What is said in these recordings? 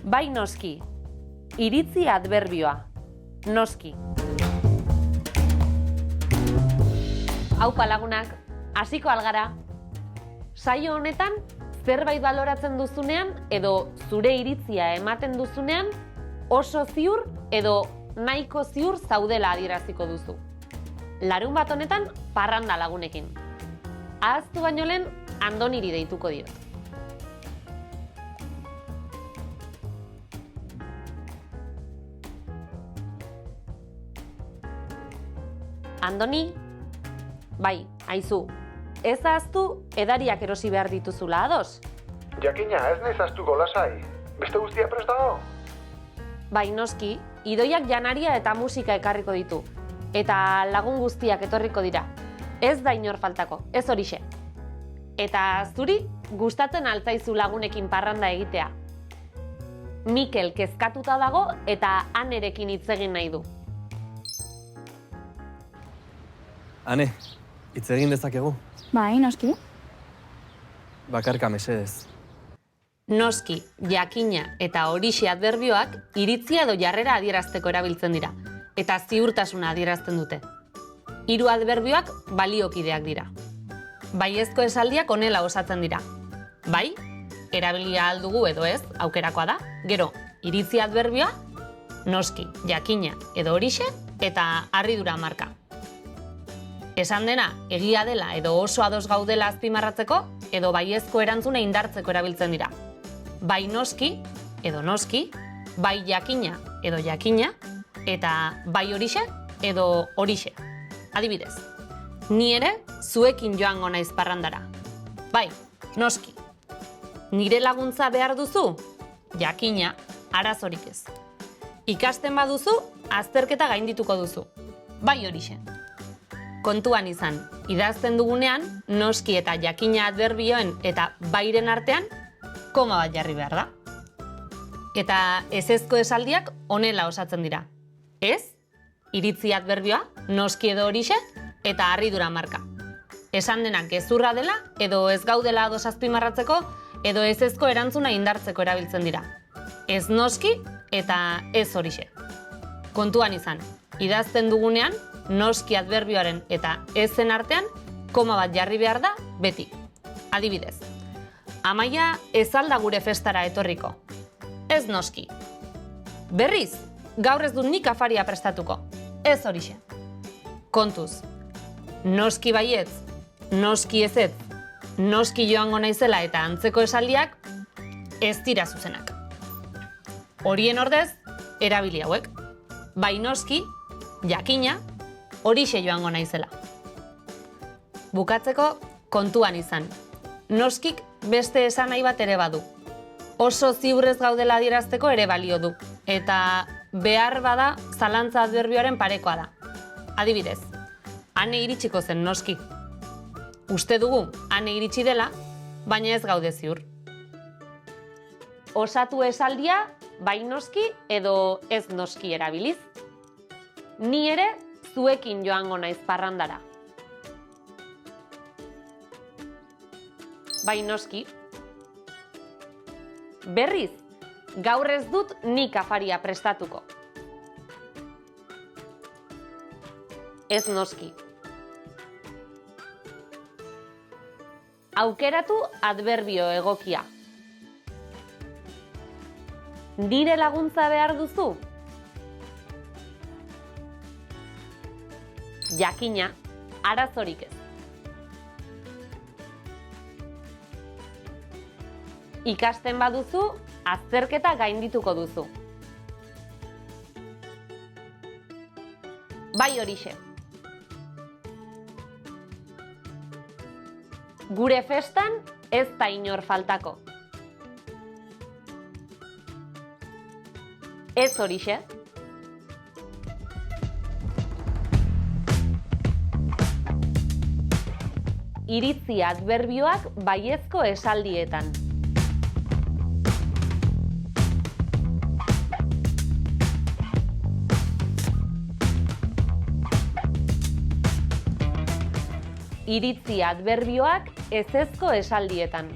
Bai noski, iritzi adverbioa, noski. Aupa lagunak, hasiko algara. Saio honetan, zerbait baloratzen duzunean edo zure iritzia ematen duzunean, oso ziur edo nahiko ziur zaudela adieraziko duzu. Larunbat honetan, parranda lagunekin. Ahaztu baino lehen, Andoniri deituko diot. Andoni, bai, aizu, ez ahaztu edariak erosi behar dituzula ados? Jakina, ez naiz ahaztuko lasai. Beste guztia prest dago? Bai, noski, idoiak janaria eta musika ekarriko ditu. Eta lagun guztiak etorriko dira. Ez da inor faltako, ez horixe. Eta zuri, gustatzen altzaizu lagunekin parranda egitea. Mikel kezkatuta dago eta Anerekin hitz egin nahi du. Ane, hitz egin dezakegu? Bai, noski. Bakarka mesedez. Noski, jakina eta horixe adverbioak iritzia edo jarrera adierazteko erabiltzen dira, eta ziurtasuna adierazten dute. Hiru adverbioak baliokideak dira. Baiezko esaldiak honela osatzen dira. Bai, erabilia ahal dugu edo ez, aukerakoa da. Gero, iritzi adverbioa, noski, jakina edo horixe, eta harridura marka. Esan dena, egia dela edo oso ados gaudela azpimarratzeko, edo baiezko erantzuna indartzeko erabiltzen dira. Bai noski, edo noski, bai jakina, edo jakina, eta bai horixe, edo horixe. Adibidez, ni ere zuekin joango naiz parrandara. Bai, noski. Nire laguntza behar duzu? Jakina, arazorik ez. Ikasten baduzu, azterketa gaindituko duzu. Bai horixe. Kontuan izan, idazten dugunean, noski eta jakina adverbioen eta bairen artean, koma bat jarri behar da. Eta ezezko esaldiak honela osatzen dira. Ez, iritzi adverbioa, noski edo horixe, eta harridura marka. Esan denak gezurra dela, edo ez gaudela ados azpimarratzeko, edo ezezko erantzuna indartzeko erabiltzen dira. Ez noski eta ez horixe. Kontuan izan, idazten dugunean, noski adverbioaren eta ezen artean, koma bat jarri behar da beti. Adibidez, Amaia ez alda gure festara etorriko. Ez noski. Berriz, gaur ez dut nik afaria prestatuko. Ez horixe. Kontuz, noski baietz, noski ezetz, noski joango naizela eta antzeko esaldiak ez dira zuzenak. Horien ordez, erabili hauek. Bai noski, jakina, horixe joango naizela. Bukatzeko, kontuan izan. Noskik beste esan nahi bat ere badu. Oso ziurrez gaudela adierazteko ere balio du. Eta behar bada zalantza adverbioaren parekoa da. Adibidez, Ane iritsiko zen noski. Uste dugu Ane iritsi dela, baina ez gaude ziur. Osatu esaldia, bai noski edo ez noski erabiliz. Ni ere zuekin joango naiz parrandara. Bai noski. Berriz, gaur ez dut nik afaria prestatuko. Ez noski. Aukeratu adverbio egokia. Nire laguntza behar duzu? Jakina, arazorik ez. Ikasten baduzu, azterketa gaindituko duzu. Bai horixe. Gure festan ez da inor faltako. Ez horixe. Iritzi adverbioak baiezko esaldietan. Iritzi adverbioak ezezko esaldietan.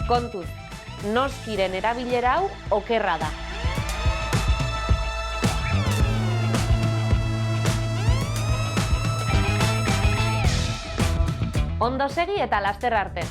Kontuz, noskiren erabilera hau okerra da. Ondo segi eta laster arte.